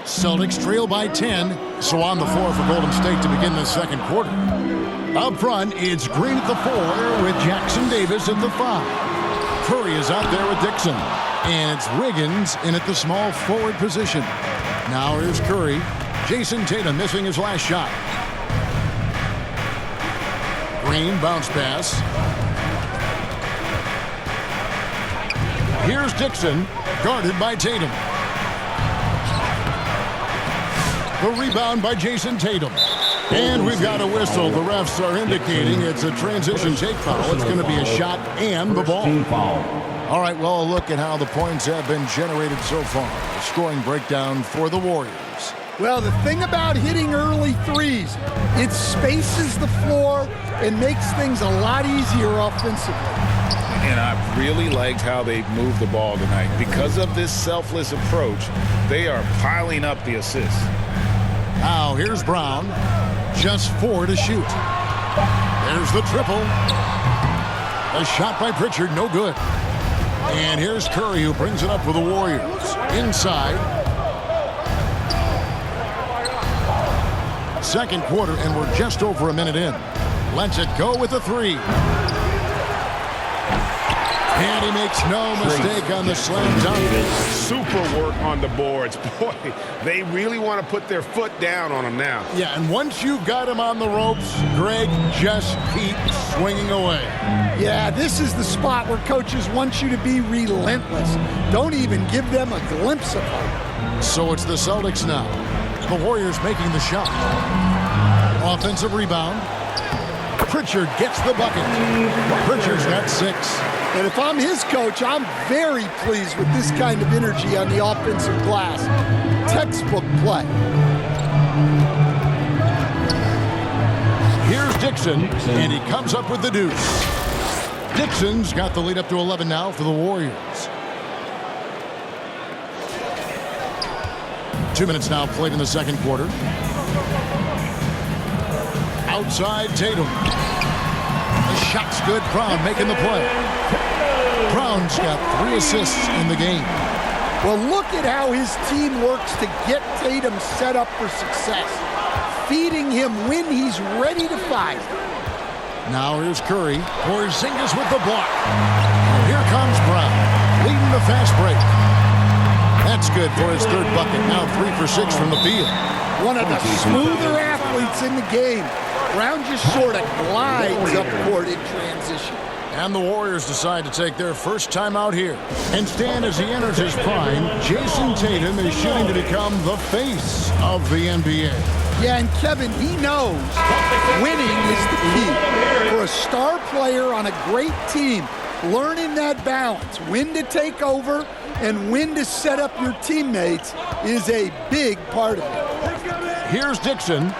Celtics trail by 10, so on the floor for Golden State to begin the second quarter. Up front, it's Green at the 4 with Jackson Davis at the 5. Curry is out there with Dixon, and it's Wiggins in at the small forward position. Now here's Curry. Jason Tatum missing his last shot. Green bounce pass. Here's Dixon, guarded by Tatum. The rebound by Jason Tatum. And we've got a whistle. The refs are indicating it's a transition take foul. It's going to be a shot and the ball. All right, well, look at how the points have been generated so far. The scoring breakdown for the Warriors. Well, the thing about hitting early threes, it spaces the floor and makes things a lot easier offensively. And I really liked how they moved the ball tonight. Because of this selfless approach, they are piling up the assists. Now, here's Brown. Just 4 to shoot. There's the triple. A shot by Pritchard, no good. And here's Curry, who brings it up for the Warriors. Inside. Second quarter, and we're just over a minute in. Lets it go with a 3. And he makes no mistake on the slam dunk. Super work on the boards. Boy, they really want to put their foot down on him now. Yeah, and once you've got him on the ropes, Greg, just keep swinging away. Yeah, this is the spot where coaches want you to be relentless. Don't even give them a glimpse of hope. So it's the Celtics now. The Warriors making the shot. Offensive rebound. Pritchard gets the bucket. Pritchard's got 6. And if I'm his coach, I'm very pleased with this kind of energy on the offensive glass. Textbook play. Here's Dixon, and he comes up with the deuce. Dixon's got the lead up to 11 now for the Warriors. 2 minutes now played in the second quarter. Outside Tatum. The shot's good. Brown making the play. Brown's got 3 assists in the game. Well, look at how his team works to get Tatum set up for success. Feeding him when he's ready to fire. Now here's Curry. Porzingis with the block. And here comes Brown, leading the fast break. That's good for his 3rd bucket. Now 3 for 6 from the field. One of the smoother athletes in the game. Brown just sort of glides up court in transition. And the Warriors decide to take their first time out here. And Stan, as he enters his prime, Jason Tatum is shooting to become the face of the NBA. Yeah, and Kevin, he knows winning is the key. For a star player on a great team, learning that balance, when to take over and when to set up your teammates, is a big part of it. Here's Dixon.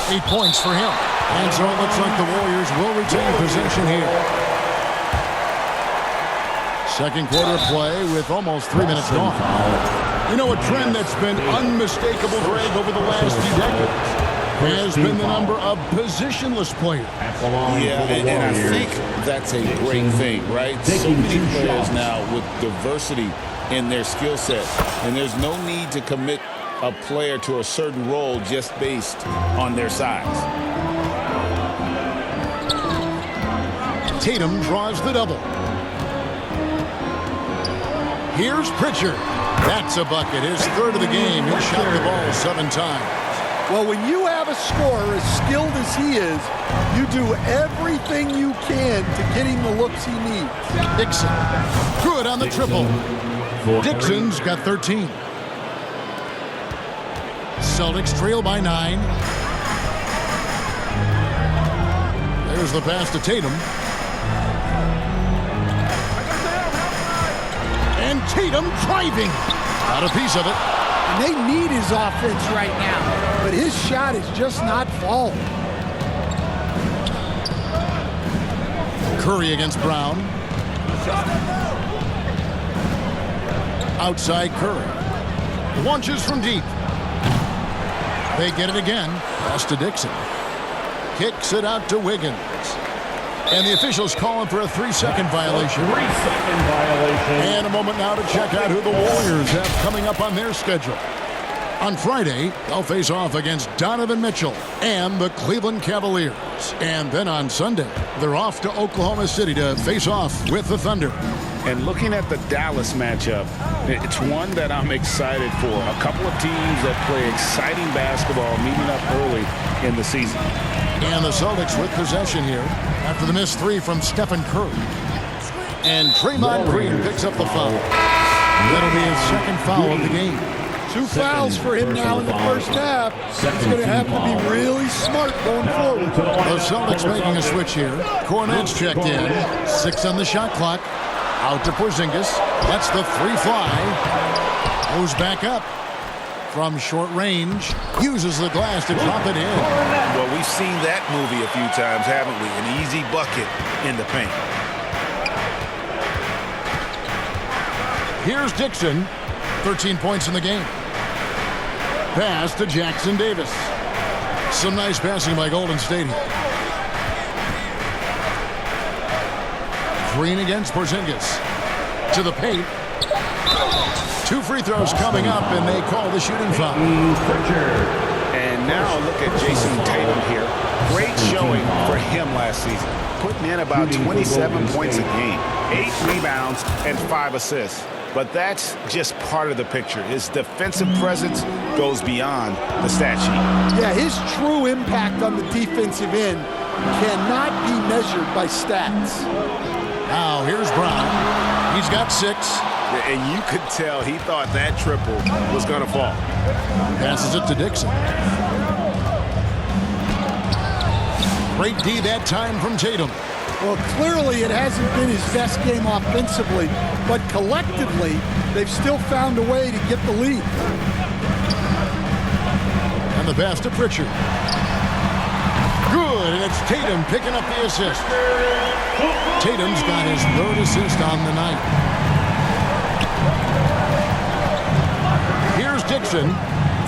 8 points for him. And so it looks like the Warriors will retain possession here. Second quarter play with almost 3 minutes gone. You know, a trend that's been unmistakable, Greg, over the last few decades has been the number of positionless players. Yeah, and I think that's a great thing, right? So many players now with diversity in their skill set, and there's no need to commit a player to a certain role just based on their size. Tatum draws the double. Here's Pritchard. That's a bucket. His 3rd of the game. He shot the ball 7 times. Well, when you have a scorer as skilled as he is, you do everything you can to get him the looks he needs. Dixon. Good on the triple. Dixon's got 13. Celtics trail by 9. There's the pass to Tatum. And Tatum driving. Got a piece of it. And they need his offense right now, but his shot is just not falling. Curry against Brown. Outside Curry. Launches from deep. They get it again. Pass to Dixon. Kicks it out to Wiggins. And the officials calling for a 3-second violation. 3-second violation. And a moment now to check out who the Warriors have coming up on their schedule. On Friday, they'll face off against Donovan Mitchell and the Cleveland Cavaliers. And then on Sunday, they're off to Oklahoma City to face off with the Thunder. And looking at the Dallas matchup, it's one that I'm excited for. A couple of teams that play exciting basketball meeting up early in the season. And the Celtics with possession here after the missed three from Stephen Curry. And Draymond Green picks up the foul. That'll be his second foul of the game. 2 fouls for him now in the first half. He's going to have to be really smart going forward. The Celtics making a switch here. Cornet's checked in. 6 on the shot clock. Out to Porzingis. Lets the three fly. Goes back up. From short range. Uses the glass to drop it in. Well, we've seen that movie a few times, haven't we? An easy bucket in the paint. Here's Dixon. 13 points in the game. Pass to Jackson Davis. Some nice passing by Golden State. Green against Porzingis. To the paint. 2 free throws coming up, and they call the shooting foul. And now look at Jason Tatum here. Great showing for him last season. Putting in about 27 points a game. 8 rebounds and 5 assists. But that's just part of the picture. His defensive presence goes beyond the stat sheet. Yeah, his true impact on the defensive end cannot be measured by stats. Now here's Brown. He's got 6. And you could tell he thought that triple was going to fall. Passes it to Dixon. Great D that time from Tatum. Well, clearly it hasn't been his best game offensively, but collectively, they've still found a way to get the lead. And the pass to Pritchard. Good, and it's Tatum picking up the assist. Tatum's got his 3rd assist on the night. Here's Dixon.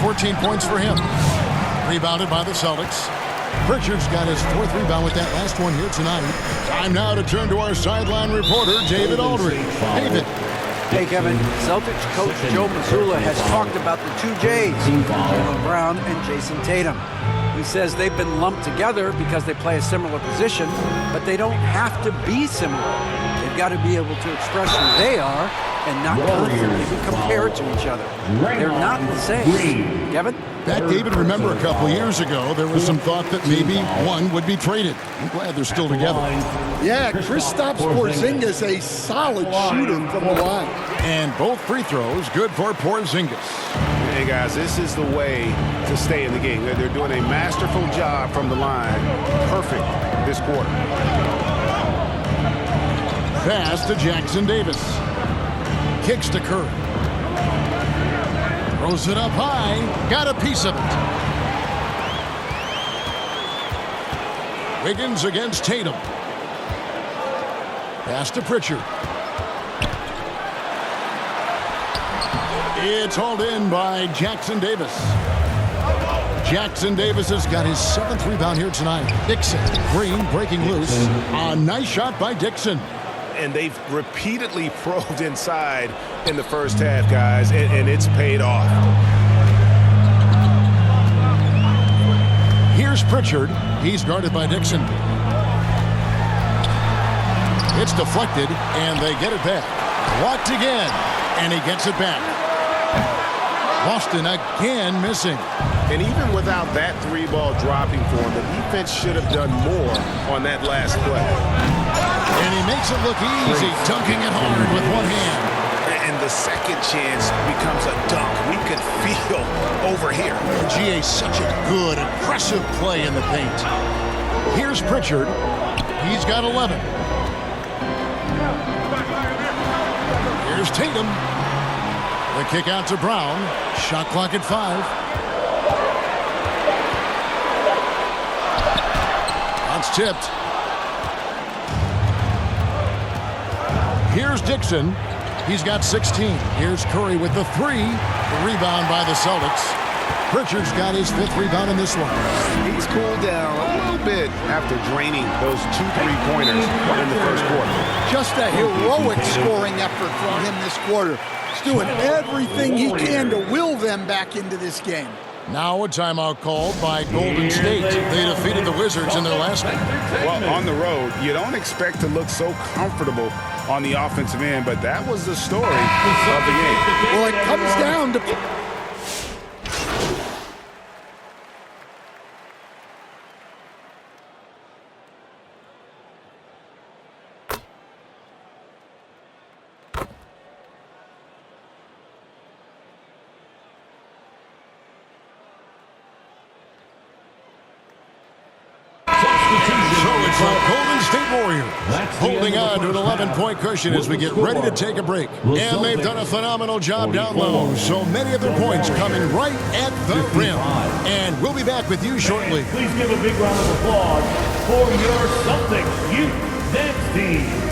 14 points for him. Rebounded by the Celtics. Pritchard's got his 4th rebound with that last one here tonight. Time now to turn to our sideline reporter, David Aldridge. David. Hey, Kevin. Celtics coach Joe Mazzulla has talked about the 2 J's, Jaylen Brown and Jason Tatum. He says they've been lumped together because they play a similar position, but they don't have to be similar. They've got to be able to express who they are and not constantly be compared to each other. They're not the same. Kevin? Back, David, remember a couple years ago, there was some thought that maybe one would be traded. I'm glad they're still together. Yeah, Kristaps Porzingis, a solid shooter from the line. And both free throws good for Porzingis. Hey, guys, this is the way to stay in the game. They're doing a masterful job from the line. Perfect this quarter. Pass to Jackson Davis. Kicks to Curry. Throws it up high. Got a piece of it. Wiggins against Tatum. Pass to Pritchard. It's hauled in by Jackson Davis. Jackson Davis has got his 7th rebound here tonight. Dixon. Green breaking loose. A nice shot by Dixon. And they've repeatedly probed inside in the first half, guys, and it's paid off. Here's Pritchard. He's guarded by Dixon. It's deflected, and they get it back. Blocked again, and he gets it back. Boston again missing. And even without that 3-ball dropping for him, the defense should have done more on that last play. And he makes it look easy, dunking it hard with one hand. And the second chance becomes a dunk. We could feel over here. GA, such a good, aggressive play in the paint. Here's Pritchard. He's got 11. Here's Tatum. The kick out to Brown. Shot clock at 5. That's tipped. Here's Dixon. He's got 16. Here's Curry with the 3. The rebound by the Celtics. Pritchard's got his 5th rebound in this one. He's cooled down a little bit after draining those 2 3-pointers in the first quarter. Just a heroic scoring effort from him this quarter. He's doing everything he can to will them back into this game. Now a timeout called by Golden State. They defeated the Wizards in their last game. Well, on the road, you don't expect to look so comfortable on the offensive end, but that was the story of the game. Well, it comes down to... So it's the Golden State Warriors holding on to an 11-point cushion as we get ready to take a break. And they've done a phenomenal job down low. So many of their points coming right at the rim. And we'll be back with you shortly. Please give a big round of applause for your Celtics Youth Dance Team.